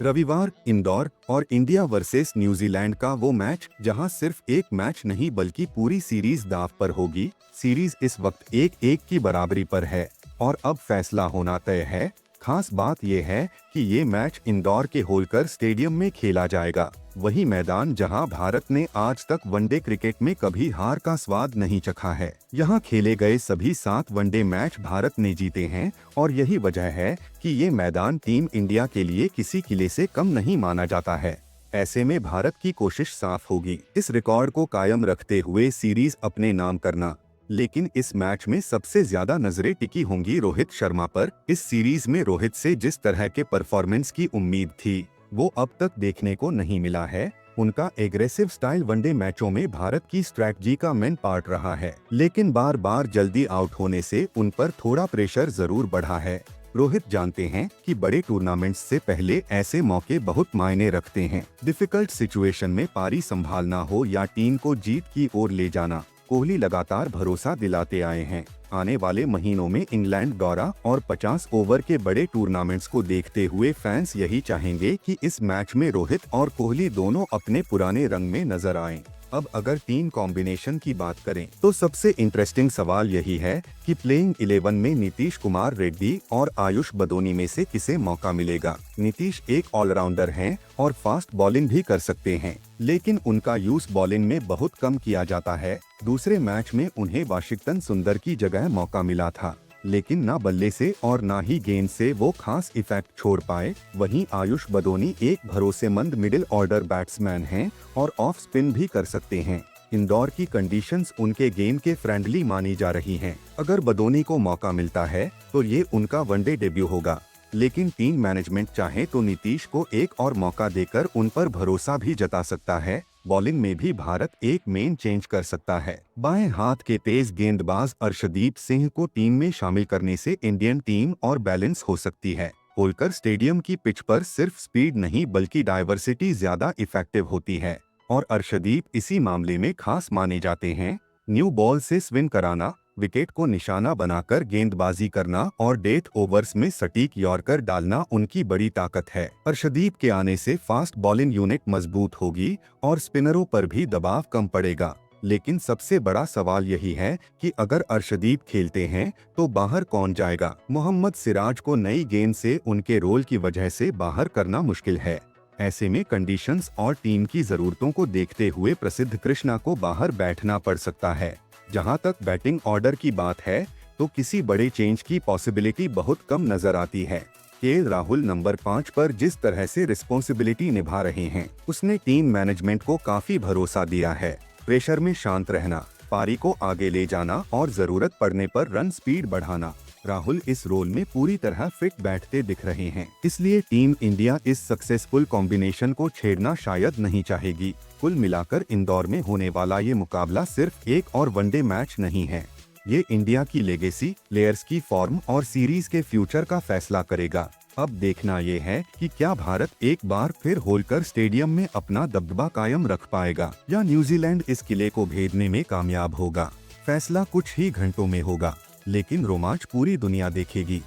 रविवार इंदौर और India versus New Zealand का वो मैच जहां सिर्फ एक मैच नहीं बल्कि पूरी सीरीज दांव पर होगी। सीरीज इस वक्त 1-1 की बराबरी पर है और अब फैसला होना तय है। खास बात यह है कि ये मैच इंदौर के होलकर स्टेडियम में खेला जाएगा, वही मैदान जहां भारत ने आज तक वनडे क्रिकेट में कभी हार का स्वाद नहीं चखा है। यहां खेले गए सभी 7 वनडे मैच भारत ने जीते हैं और यही वजह है कि ये मैदान टीम इंडिया के लिए किसी किले से कम नहीं माना जाता है। ऐसे में भारत की कोशिश साफ होगी इस रिकॉर्ड को कायम रखते हुए सीरीज अपने नाम करना। लेकिन इस मैच में सबसे ज्यादा नजरें टिकी होंगी रोहित शर्मा पर। इस सीरीज में रोहित से जिस तरह के परफॉर्मेंस की उम्मीद थी वो अब तक देखने को नहीं मिला है। उनका एग्रेसिव स्टाइल वनडे मैचों में भारत की स्ट्रैटेजी का मेन पार्ट रहा है, लेकिन बार बार जल्दी आउट होने से उन पर थोड़ा प्रेशर जरूर बढ़ा है। रोहित जानते हैं कि बड़े टूर्नामेंट्स से पहले ऐसे मौके बहुत मायने रखते हैं। डिफिकल्ट सिचुएशन में पारी संभालना हो या टीम को जीत की ओर ले जाना, कोहली लगातार भरोसा दिलाते आए हैं। आने वाले महीनों में इंग्लैंड दौरा और 50 ओवर के बड़े टूर्नामेंट्स को देखते हुए फैंस यही चाहेंगे कि इस मैच में रोहित और कोहली दोनों अपने पुराने रंग में नजर आएं। अब अगर टीम कॉम्बिनेशन की बात करें तो सबसे इंटरेस्टिंग सवाल यही है कि प्लेइंग 11 में नीतीश कुमार रेड्डी और आयुष बदोनी में से किसे मौका मिलेगा। नीतीश एक ऑलराउंडर हैं और फास्ट बॉलिंग भी कर सकते हैं, लेकिन उनका यूज बॉलिंग में बहुत कम किया जाता है। दूसरे मैच में उन्हें वाशिंगटन सुंदर की जगह मौका मिला था, लेकिन ना बल्ले से और ना ही गेंद से वो खास इफेक्ट छोड़ पाए। वहीं आयुष बदोनी एक भरोसेमंद मिडिल ऑर्डर बैट्समैन हैं और ऑफ स्पिन भी कर सकते हैं। इंदौर की कंडीशंस उनके गेम के फ्रेंडली मानी जा रही हैं। अगर बदोनी को मौका मिलता है तो ये उनका वनडे डेब्यू होगा, लेकिन टीम मैनेजमेंट चाहे तो नीतीश को एक और मौका देकर उन पर भरोसा भी जता सकता है। बॉलिंग में भी भारत एक मेन चेंज कर सकता है। बाएं हाथ के तेज गेंदबाज अर्शदीप सिंह को टीम में शामिल करने से इंडियन टीम और बैलेंस हो सकती है। होलकर स्टेडियम की पिच पर सिर्फ स्पीड नहीं बल्कि डाइवर्सिटी ज्यादा इफेक्टिव होती है और अर्शदीप इसी मामले में खास माने जाते हैं। न्यू बॉल से स्विंग कराना, विकेट को निशाना बनाकर गेंदबाजी करना और डेथ ओवर्स में सटीक यॉर्कर डालना उनकी बड़ी ताकत है। अर्शदीप के आने से फास्ट बॉलिंग यूनिट मजबूत होगी और स्पिनरों पर भी दबाव कम पड़ेगा। लेकिन सबसे बड़ा सवाल यही है कि अगर अर्शदीप खेलते हैं तो बाहर कौन जाएगा। मोहम्मद सिराज को नई गेंद से उनके रोल की वजह से बाहर करना मुश्किल है। ऐसे में कंडीशंस और टीम की जरूरतों को देखते हुए प्रसिद्ध कृष्णा को बाहर बैठना पड़ सकता है। जहां तक बैटिंग ऑर्डर की बात है तो किसी बड़े चेंज की पॉसिबिलिटी बहुत कम नजर आती है। केएल राहुल नंबर 5 पर जिस तरह से रिस्पॉन्सिबिलिटी निभा रहे हैं, उसने टीम मैनेजमेंट को काफी भरोसा दिया है। प्रेशर में शांत रहना, पारी को आगे ले जाना और जरूरत पड़ने पर रन स्पीड बढ़ाना, राहुल इस रोल में पूरी तरह फिट बैठते दिख रहे हैं। इसलिए टीम इंडिया इस सक्सेसफुल कॉम्बिनेशन को छेड़ना शायद नहीं चाहेगी। कुल मिलाकर इंदौर में होने वाला ये मुकाबला सिर्फ एक और वनडे मैच नहीं है, ये इंडिया की लेगेसी, प्लेयर्स की फॉर्म और सीरीज के फ्यूचर का फैसला करेगा। अब देखना ये है कि क्या भारत एक बार फिर होलकर स्टेडियम में अपना दबदबा कायम रख पाएगा या न्यूजीलैंड इस किले को भेदने में कामयाब होगा। फैसला कुछ ही घंटों में होगा, लेकिन रोमांच पूरी दुनिया देखेगी।